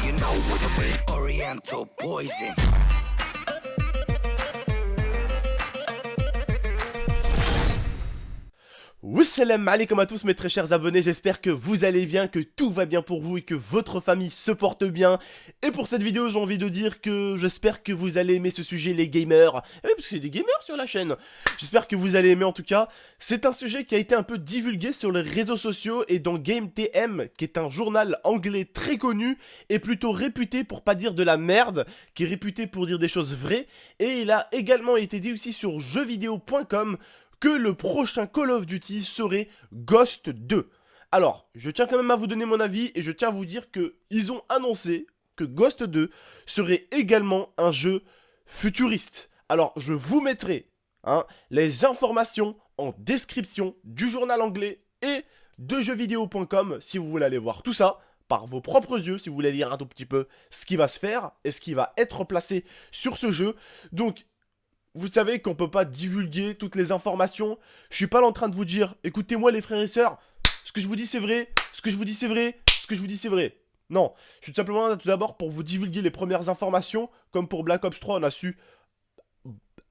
you know what I mean. Oriental poison. Wassalam alaikum à tous mes très chers abonnés, j'espère que vous allez bien, que tout va bien pour vous et que votre famille se porte bien. Et pour cette vidéo j'ai envie de dire que j'espère que vous allez aimer ce sujet les gamers. Eh oui, parce que c'est des gamers sur la chaîne. J'espère que vous allez aimer en tout cas. C'est un sujet qui a été un peu divulgué sur les réseaux sociaux et dans GameTM, qui est un journal anglais très connu et plutôt réputé pour pas dire de la merde, qui est réputé pour dire des choses vraies. Et il a également été dit aussi sur jeuxvideo.com que le prochain Call of Duty serait Ghost 2. Alors, je tiens quand même à vous donner mon avis et je tiens à vous dire que ils ont annoncé que Ghost 2 serait également un jeu futuriste. Alors, je vous mettrai les informations en description du journal anglais et de jeuxvideo.com si vous voulez aller voir tout ça par vos propres yeux, si vous voulez lire un tout petit peu ce qui va se faire et ce qui va être placé sur ce jeu. Donc, vous savez qu'on peut pas divulguer toutes les informations. Je suis pas là en train de vous dire, écoutez-moi les frères et sœurs, ce que je vous dis c'est vrai, ce que je vous dis c'est vrai, ce que je vous dis c'est vrai. Non, je suis tout simplement là tout d'abord pour vous divulguer les premières informations, comme pour Black Ops 3, on a su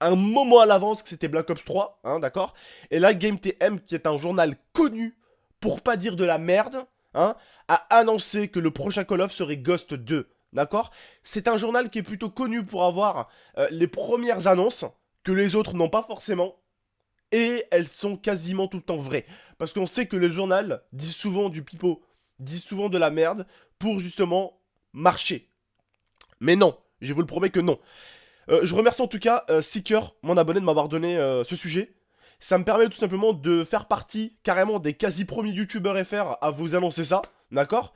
un moment à l'avance que c'était Black Ops 3, d'accord. Et là, GameTM, qui est un journal connu, pour pas dire de la merde, a annoncé que le prochain Call of serait Ghost 2. D'accord? C'est un journal qui est plutôt connu pour avoir les premières annonces que les autres n'ont pas forcément. Et elles sont quasiment tout le temps vraies. Parce qu'on sait que le journal dit souvent du pipeau, dit souvent de la merde pour justement marcher. Mais non, je vous le promets que non. Je remercie en tout cas Seeker, mon abonné, de m'avoir donné ce sujet. Ça me permet tout simplement de faire partie carrément des quasi premiers youtubeurs FR à vous annoncer ça. D'accord?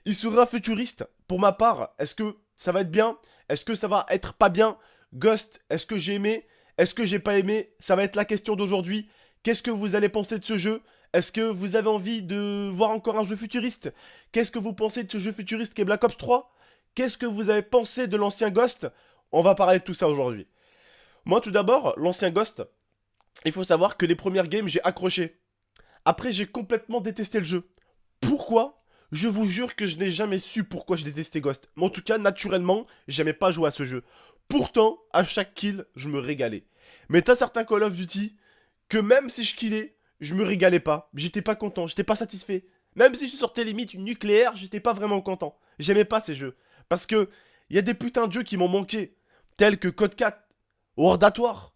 Il sera futuriste. Pour ma part, est-ce que ça va être bien? Est-ce que ça va être pas bien? Ghost, est-ce que j'ai aimé? Est-ce que j'ai pas aimé? Ça va être la question d'aujourd'hui. Qu'est-ce que vous allez penser de ce jeu? Est-ce que vous avez envie de voir encore un jeu futuriste? Qu'est-ce que vous pensez de ce jeu futuriste qui est Black Ops 3? Qu'est-ce que vous avez pensé de l'ancien Ghost? On va parler de tout ça aujourd'hui. Moi tout d'abord, l'ancien Ghost, il faut savoir que les premières games j'ai accroché. Après j'ai complètement détesté le jeu. Pourquoi? Je vous jure que je n'ai jamais su pourquoi je détestais Ghost. Mais en tout cas, naturellement, j'aimais pas jouer à ce jeu. Pourtant, à chaque kill, je me régalais. Mais t'as certains Call of Duty que même si je killais, je me régalais pas. J'étais pas content, j'étais pas satisfait. Même si je sortais limite une nucléaire, j'étais pas vraiment content. J'aimais pas ces jeux. Parce que il y a des putains de jeux qui m'ont manqué. Tels que Code 4, World at War,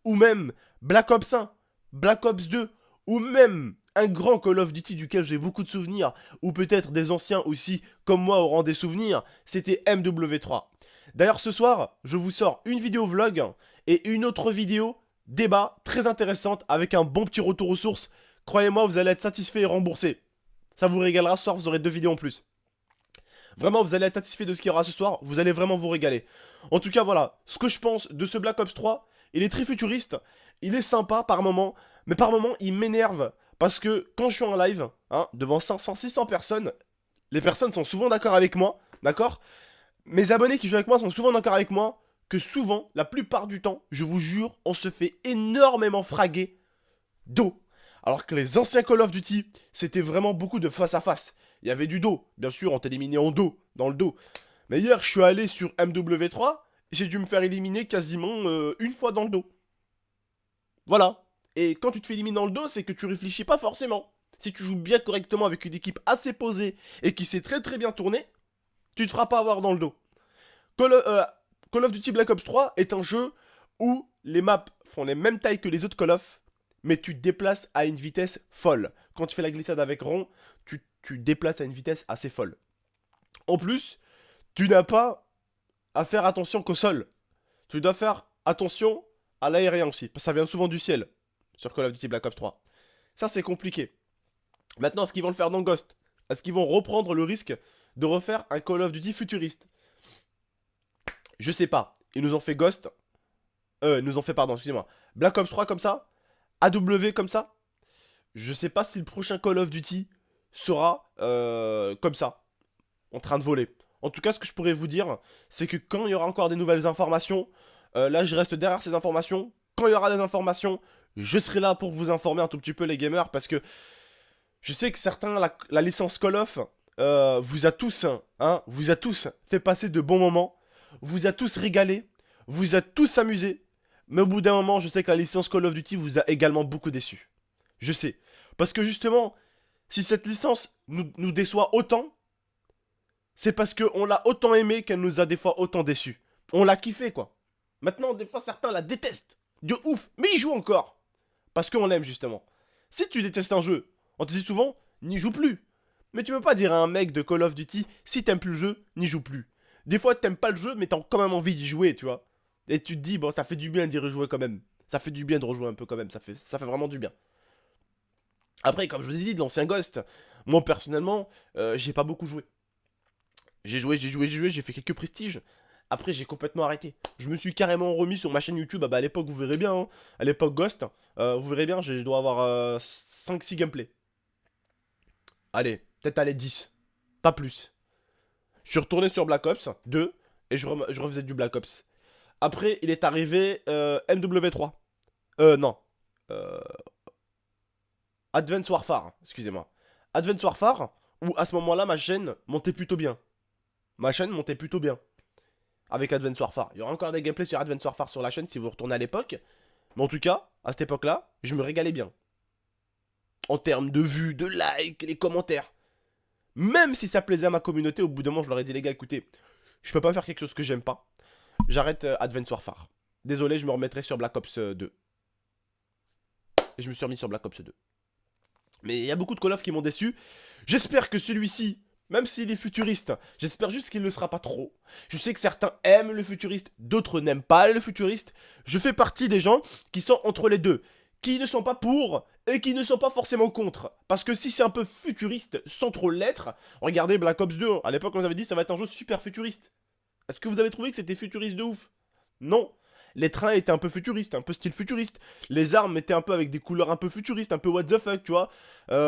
ou même Black Ops 1, Black Ops 2, ou même un grand Call of Duty duquel j'ai beaucoup de souvenirs, ou peut-être des anciens aussi, comme moi, auront des souvenirs, c'était MW3. D'ailleurs, ce soir, je vous sors une vidéo vlog et une autre vidéo débat très intéressante avec un bon petit retour aux sources. Croyez-moi, vous allez être satisfait et remboursé. Ça vous régalera ce soir, vous aurez 2 vidéos en plus. Vraiment, vous allez être satisfait de ce qu'il y aura ce soir, vous allez vraiment vous régaler. En tout cas, voilà, ce que je pense de ce Black Ops 3, il est très futuriste, il est sympa par moment, mais par moment, il m'énerve. Parce que quand je suis en live, devant 500, 600 personnes, les personnes sont souvent d'accord avec moi, d'accord? Mes abonnés qui jouent avec moi sont souvent d'accord avec moi, que souvent, la plupart du temps, je vous jure, on se fait énormément fraguer dos. Alors que les anciens Call of Duty, c'était vraiment beaucoup de face à face. Il y avait du dos, bien sûr, on t'éliminait en dos, dans le dos. Mais hier, je suis allé sur MW3, j'ai dû me faire éliminer quasiment une fois dans le dos. Voilà. Et quand tu te fais éliminer dans le dos, c'est que tu réfléchis pas forcément. Si tu joues bien correctement avec une équipe assez posée et qui sait très très bien tourner, tu te feras pas avoir dans le dos. Call of Duty Black Ops 3 est un jeu où les maps font les mêmes tailles que les autres Call of, mais tu te déplaces à une vitesse folle. Quand tu fais la glissade avec rond, tu te déplaces à une vitesse assez folle. En plus, tu n'as pas à faire attention qu'au sol. Tu dois faire attention à l'aérien aussi, parce que ça vient souvent du ciel sur Call of Duty Black Ops 3. Ça, c'est compliqué. Maintenant, est-ce qu'ils vont le faire dans Ghost? Est-ce qu'ils vont reprendre le risque de refaire un Call of Duty futuriste? Je sais pas. Ils nous ont fait Ghost. Nous ont fait, pardon, excusez-moi. Black Ops 3 comme ça. AW comme ça. Je sais pas si le prochain Call of Duty sera comme ça. En train de voler. En tout cas, ce que je pourrais vous dire, c'est que quand il y aura encore des nouvelles informations, là, je reste derrière ces informations. Quand il y aura des informations, je serai là pour vous informer un tout petit peu les gamers parce que je sais que certains, la licence Call of, vous a tous, vous a tous fait passer de bons moments, vous a tous régalé, vous a tous amusé, mais au bout d'un moment, je sais que la licence Call of Duty vous a également beaucoup déçu. Je sais. Parce que justement, si cette licence nous déçoit autant, c'est parce qu'on l'a autant aimé qu'elle nous a des fois autant déçus. On l'a kiffé, quoi. Maintenant, des fois, certains la détestent. De ouf. Mais ils jouent encore. Parce qu'on l'aime, justement. Si tu détestes un jeu, on te dit souvent, n'y joue plus. Mais tu peux pas dire à un mec de Call of Duty, si t'aimes plus le jeu, n'y joue plus. Des fois, t'aimes pas le jeu, mais t'as quand même envie d'y jouer, tu vois. Et tu te dis, bon, ça fait du bien d'y rejouer quand même. Ça fait du bien de rejouer un peu quand même. Ça fait vraiment du bien. Après, comme je vous ai dit, de l'ancien Ghost, moi, personnellement, j'ai pas beaucoup joué. J'ai joué, j'ai fait quelques prestiges. Après, j'ai complètement arrêté. Je me suis carrément remis sur ma chaîne YouTube. Ah bah, à l'époque, vous verrez bien. Hein. À l'époque Ghost, vous verrez bien, je dois avoir 5-6 gameplays. Allez, peut-être aller 10. Pas plus. Je suis retourné sur Black Ops 2 et je refaisais du Black Ops. Après, il est arrivé MW3. Non. Advanced Warfare, excusez-moi. Advanced Warfare, où à ce moment-là, ma chaîne montait plutôt bien. Ma chaîne montait plutôt bien. Avec Advanced Warfare. Il y aura encore des gameplays sur Advanced Warfare sur la chaîne si vous retournez à l'époque. Mais en tout cas, à cette époque-là, je me régalais bien. En termes de vues, de likes, les commentaires. Même si ça plaisait à ma communauté, au bout d'un moment, je leur ai dit, les gars, écoutez, je peux pas faire quelque chose que j'aime pas. J'arrête Advanced Warfare. Désolé, je me remettrai sur Black Ops 2. Et je me suis remis sur Black Ops 2. Mais il y a beaucoup de Call of qui m'ont déçu. J'espère que celui-ci, même s'il est futuriste, j'espère juste qu'il ne le sera pas trop. Je sais que certains aiment le futuriste, d'autres n'aiment pas le futuriste. Je fais partie des gens qui sont entre les deux. Qui ne sont pas pour et qui ne sont pas forcément contre. Parce que si c'est un peu futuriste sans trop l'être, regardez Black Ops 2, à l'époque on nous avait dit ça va être un jeu super futuriste. Est-ce que vous avez trouvé que c'était futuriste de ouf? Non. Les trains étaient un peu futuristes, un peu style futuriste. Les armes étaient un peu avec des couleurs un peu futuristes, un peu what the fuck, tu vois.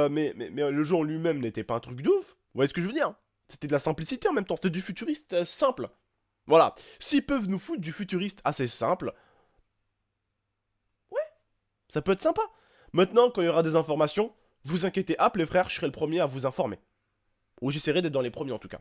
Mais le jeu en lui-même n'était pas un truc de ouf. Vous voyez ce que je veux dire? C'était de la simplicité en même temps, c'était du futuriste simple. Voilà. S'ils peuvent nous foutre du futuriste assez simple, ça peut être sympa. Maintenant, quand il y aura des informations, vous inquiétez pas, les frères, je serai le premier à vous informer. Ou j'essaierai d'être dans les premiers en tout cas.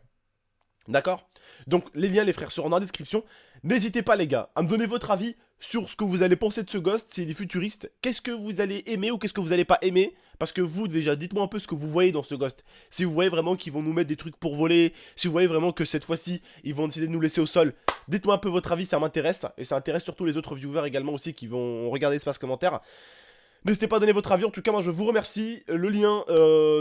D'accord? Donc les liens, les frères, seront dans la description. N'hésitez pas les gars à me donner votre avis sur ce que vous allez penser de ce Ghost, s'il est futuriste. Qu'est-ce que vous allez aimer ou qu'est-ce que vous allez pas aimer? Parce que vous déjà, dites-moi un peu ce que vous voyez dans ce Ghost. Si vous voyez vraiment qu'ils vont nous mettre des trucs pour voler, si vous voyez vraiment que cette fois-ci, ils vont décider de nous laisser au sol. Dites-moi un peu votre avis, ça m'intéresse. Et ça intéresse surtout les autres viewers également aussi qui vont regarder l'espace commentaire. N'hésitez pas à donner votre avis, en tout cas moi je vous remercie. Le lien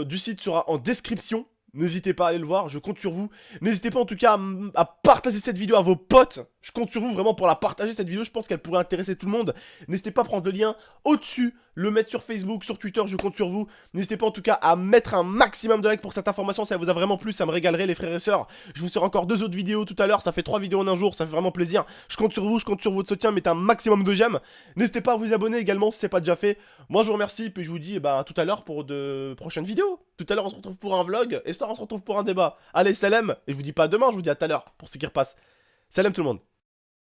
du site sera en description. N'hésitez pas à aller le voir, je compte sur vous. N'hésitez pas en tout cas à partager cette vidéo à vos potes. Je compte sur vous vraiment pour la partager cette vidéo, je pense qu'elle pourrait intéresser tout le monde. N'hésitez pas à prendre le lien au-dessus, le mettre sur Facebook, sur Twitter, je compte sur vous. N'hésitez pas en tout cas à mettre un maximum de likes pour cette information, ça vous a vraiment plu, ça me régalerait les frères et sœurs. Je vous sors encore 2 autres vidéos tout à l'heure, ça fait 3 vidéos en un jour, ça fait vraiment plaisir. Je compte sur vous, je compte sur votre soutien, mettez un maximum de j'aime. N'hésitez pas à vous abonner également si c'est pas déjà fait. Moi je vous remercie, puis je vous dis à tout à l'heure pour de prochaines vidéos. Tout à l'heure on se retrouve pour un vlog, et ça on se retrouve pour un débat. Allez, salam, et je vous dis pas à demain, je vous dis à tout à l'heure, pour ce qui repasse. Salam tout le monde.